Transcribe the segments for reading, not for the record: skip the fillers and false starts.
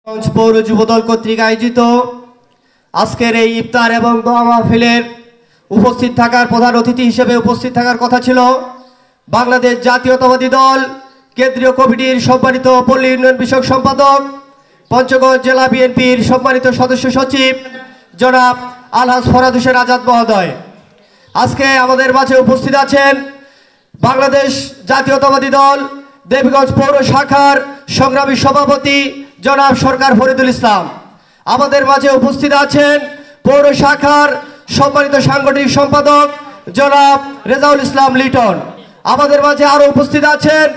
পৌর যুবদল কর্তৃক আয়োজিত আজকের এই ইফতার এবং দোয়া মাহফিলের উপস্থিত থাকার প্রধান অতিথি হিসেবে উপস্থিত থাকার কথা ছিল বাংলাদেশ জাতীয়তাবাদী দল কেন্দ্রীয় কমিটির সম্মানিত পল্লী উন্নয়ন বিষয়ক সম্পাদক, পঞ্চগড় জেলা বিএনপির সম্মানিত সদস্য সচিব জনাব আলহাজ ফরহাদ হোসেন আজাদ মহোদয়। আজকে আমাদের মাঝে উপস্থিত আছেন বাংলাদেশ জাতীয়তাবাদী দল দেবীগঞ্জ পৌর শাখার সংগ্রামী সভাপতি জনাব সরকার ফরিদুল ইসলাম। আমাদের মাঝে উপস্থিত আছেন পৌর শাখার সম্মানিত সাংগঠনিক সম্পাদক জনাব রেজাউল ইসলাম লিটন। আমাদের মাঝে আরো উপস্থিত আছেন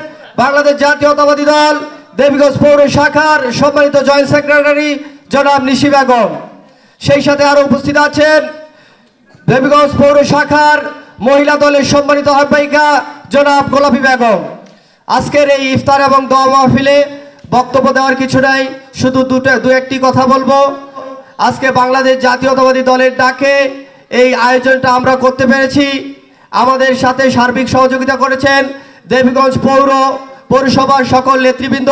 বাংলাদেশ জাতীয়তাবাদী দল দেবীগঞ্জ পৌর শাখার সম্মানিত জয়েন্ট সেক্রেটারি জনাব নিশি বেগম। সেই সাথে আরো উপস্থিত আছেন দেবীগঞ্জ পৌর শাখার মহিলা দলের সম্মানিত আহ্বায়িকা জনাব গোলাপী বেগম। আজকের এই ইফতার এবং দোয়া মাহফিলে বক্তব্য দেওয়ার কিছু নাই, শুধু দু একটি কথা বলবো। আজকে বাংলাদেশ জাতীয়তাবাদী দলের ডাকে এই আয়োজনটা আমরা করতে পেরেছি। আমাদের সাথে সার্বিক সহযোগিতা করেছেন দেবীগঞ্জ পৌরসভার সকল নেতৃবৃন্দ,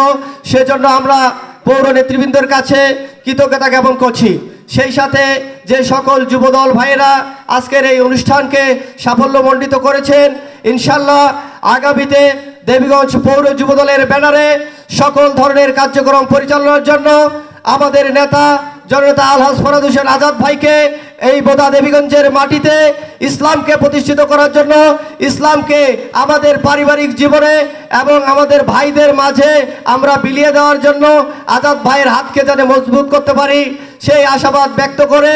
সেজন্য আমরা পৌর নেতৃবৃন্দের কাছে কৃতজ্ঞতা জ্ঞাপন করছি। সেই সাথে যে সকল যুবদল ভাইয়েরা আজকের এই অনুষ্ঠানকে সাফল্যমণ্ডিত করেছেন, ইনশাল্লাহ আগামীতে দেবীগঞ্জ পৌর যুবদলের ব্যানারে সকল ধরনের কার্যক্রম পরিচালনার জন্য আমাদের নেতা জননেতা আলহাজ ফরহাদ হোসেন আজাদ ভাইকে এই বোদা দেবীগঞ্জের মাটিতে ইসলামকে প্রতিষ্ঠিত করার জন্য, ইসলামকে আমাদের পারিবারিক জীবনে এবং আমাদের ভাইদের মাঝে আমরা বিলিয়ে দেওয়ার জন্য আজাদ ভাইয়ের হাতকে যেন মজবুত করতে পারি, সেই আশাবাদ ব্যক্ত করে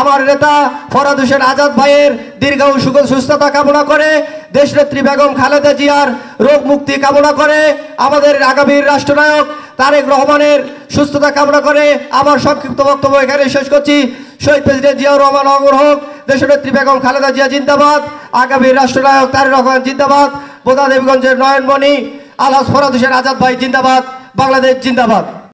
আমার নেতা ফরহাদ হোসেন আজাদ ভাইয়ের দীর্ঘায়ু সুস্থতা কামনা করে, দেশনেত্রী বেগম খালেদা জিয়ার রোগ মুক্তি কামনা করে, আমাদের আগামীর রাষ্ট্রনায়ক তারেক রহমানের সুস্থতা কামনা করে আমার সংক্ষিপ্ত বক্তব্য এখানে শেষ করছি। শহীদ প্রেসিডেন্ট জিয়াউর রহমান অমর হোক, দেশনেত্রী বেগম খালেদা জিয়া জিন্দাবাদ, আগামীর রাষ্ট্রনায়ক তারেক রহমান জিন্দাবাদ, বোদা দেবীগঞ্জের নয়নমণি আলহাজ ফরহাদ হোসেন আজাদ ভাই জিন্দাবাদ, বাংলাদেশ জিন্দাবাদ।